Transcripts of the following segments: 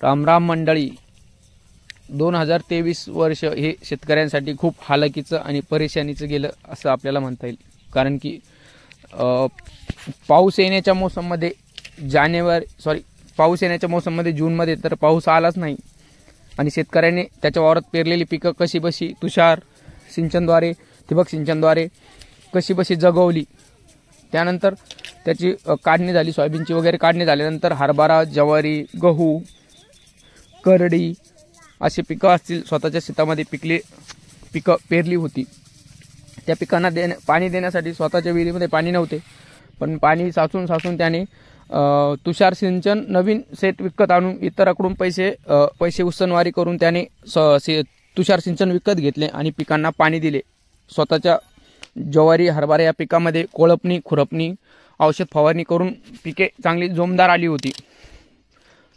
रामराम मंडळी, 2023 वर्ष हे शेतकऱ्यांसाठी खूप हालाकीचं आणि परेशानीचं गेलं असं आपल्याला म्हणता येईल. कारण की पाऊस येण्याच्या मोसममध्ये पाऊस येण्याच्या मोसममध्ये जूनमध्ये तर पाऊस आलाच नाही आणि शेतकऱ्यांनी त्याच्या वावरात पेरलेली पिकं कशीबशी तुषार सिंचनद्वारे ठिबक सिंचनद्वारे कशीबशी जगवली. त्यानंतर त्याची काढणी झाली, सोयाबीनची वगैरे काढणी झाल्यानंतर हरभरा, ज्वारी, गहू, करडी अशी पिकं असतील स्वतःच्या शेतामध्ये पिकं पेरली होती. त्या पिकांना पाणी देण्यासाठी स्वतःच्या विहिरीमध्ये पाणी नव्हते, पण पाणी साचून त्याने तुषार सिंचन नवीन सेट विकत आणून इतराकडून पैसे उसनवारी करून त्याने तुषार सिंचन विकत घेतले आणि पिकांना पाणी दिले. स्वतःच्या ज्वारी, हरभरा या पिकामध्ये कोळपणी, खुरपणी, औषध फवारणी करून पिके चांगली जोमदार आली होती.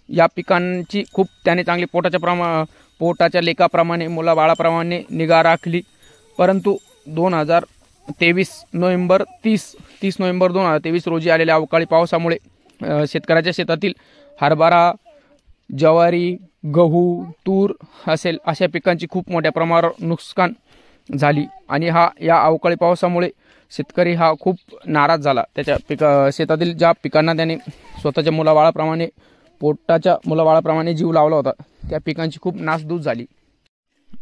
या पिकांची खूप त्याने चांगली पोटाच्या लेखाप्रमाणे मुलाबाळाप्रमाणे निगा राखली. परंतु 30 नोव्हेंबर 2023 रोजी आलेल्या अवकाळी पावसामुळे शेतकऱ्याच्या शेतातील हरभरा, ज्वारी, गहू, तूर असेल अशा पिकांची खूप मोठ्या प्रमाणावर नुकसान झाली. आणि या अवकाळी पावसामुळे शेतकरी हा खूप नाराज झाला. त्याच्या शेतातील ज्या पिकांना त्याने स्वतःच्या मुलाबाळाप्रमाणे पोटाच्या मुलाबाळाप्रमाणे जीव लावला होता त्या पिकांची खूप नासधूस झाली.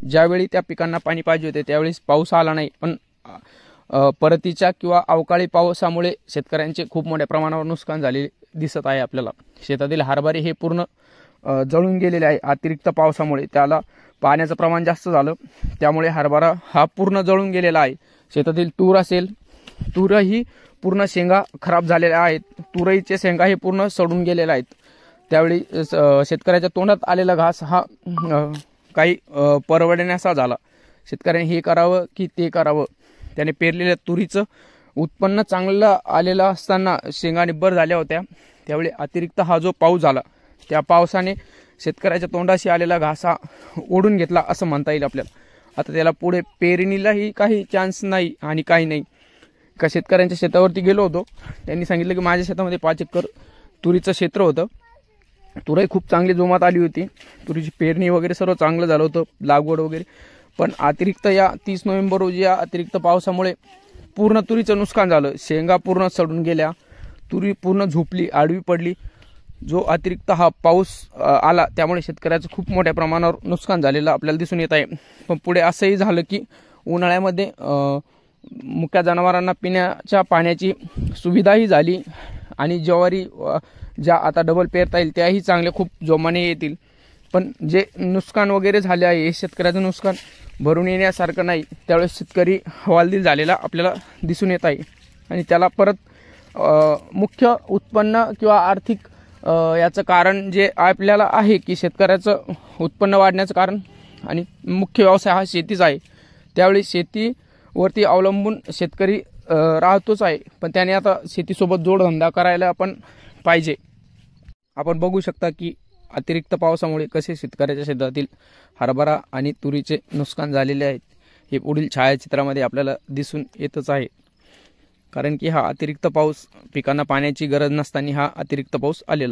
ज्यावेळी त्या पिकांना पाणी पाहिजे होते त्यावेळेस पाऊस आला नाही, पण परतीच्या किंवा अवकाळी पावसामुळे शेतकऱ्यांचे खूप मोठ्या प्रमाणावर नुकसान झाले दिसत आहे. आपल्याला शेतातील हरभरे हे पूर्ण जळून गेलेले आहे. अतिरिक्त पावसामुळे त्याला पाण्याचं प्रमाण जास्त झालं, त्यामुळे हरभरा हा पूर्ण जळून गेलेला आहे. शेतातील तूर असेल, तूरही पूर्ण शेंगा खराब झालेल्या आहेत. तुरईचे शेंगा हे पूर्ण सडून गेलेल्या आहेत. त्यावेळी शेतकऱ्याच्या तोंडात आलेला घास हा काही परवडण्याचा झाला. शेतकऱ्याने हे करावं की ते करावं. त्याने पेरलेल्या तुरीचं उत्पन्न चांगलं आलेलं असताना शेंगा निब्बर झाल्या होत्या. त्यावेळी अतिरिक्त हा जो पाऊस झाला त्या पावसाने शेतकऱ्याच्या तोंडाशी आलेला घास हा ओढून घेतला असं म्हणता येईल आपल्याला. आता त्याला पुढे पेरणीलाही काही चान्स नाही आणि काही नाही. एका शेतकऱ्यांच्या शेतावरती गेलो होतो. त्यांनी सांगितलं की माझ्या शेतामध्ये 5 एकर तुरीचं क्षेत्र होतं. तुरई खूप चांगली जोमात आली होती. तुरीची पेरणी वगैरे सर्व चांगलं झालं होतं, लागवड वगैरे. पण अतिरिक्त या 30 नोव्हेंबर रोजी या अतिरिक्त पावसामुळे पूर्ण तुरीचं नुकसान झालं. शेंगा पूर्ण सडून गेल्या, तुरी पूर्ण झोपली, आडवी पडली. जो अतिरिक्त हा पाऊस आला त्यामुळे शेतकऱ्याचं खूप मोठ्या प्रमाणावर नुकसान झालेलं आपल्याला दिसून येत आहे. पण पुढे असंही झालं की उन्हाळ्यामध्ये मुक्या जनावरांना पिण्याच्या पाण्याची सुविधाही झाली आणि ज्वारी ज्या आता डबल पेरता येईल त्याही चांगले खूप जोमाने येतील. पण जे नुकसान वगैरे झाले आहे हे शेतकऱ्याचं नुकसान भरून येण्यासारखं नाही. त्यावेळेस शेतकरी हवालदिल झालेला आपल्याला दिसून येत आहे आणि त्याला परत मुख्य उत्पन्न किंवा आर्थिक याचं कारण जे आपल्याला आहे की शेतकऱ्याचं उत्पन्न वाढण्याचं कारण आणि मुख्य व्यवसाय हा शेतीच आहे. त्यावेळी शेतीवरती अवलंबून शेतकरी राहतोच आहे, पण त्याने आता शेतीसोबत जोडधंदा करायला आपण पाहिजे. आपण बघू शकता की अतिरिक्त पावसामुळे कसे शेतकऱ्याच्या शेतातील हरभरा आणि तुरीचे नुकसान झालेले आहेत. हे पुढील छायाचित्रामध्ये आपल्याला दिसून येतच आहे. कारण की हा अतिरिक्त पाऊस पिकांना पाण्याची गरज नसताना हा अतिरिक्त पाऊस आलेला